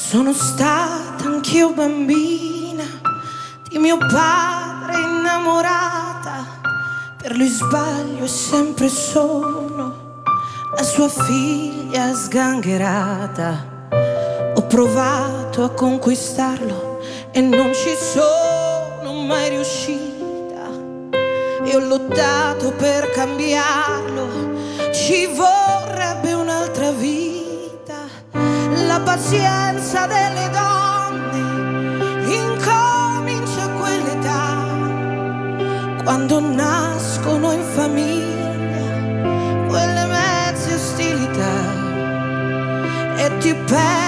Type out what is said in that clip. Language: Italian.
Sono stata anch'io bambina di mio padre innamorata, per lui sbaglio e sempre sono la sua figlia sgangherata. Ho provato a conquistarlo e non ci sono mai riuscita, e ho lottato per cambiarlo, ci vorrebbe un'altra vita. La pazienza delle donne incomincia a quell'età, quando nascono in famiglia quelle mezze ostilità, e ti perdi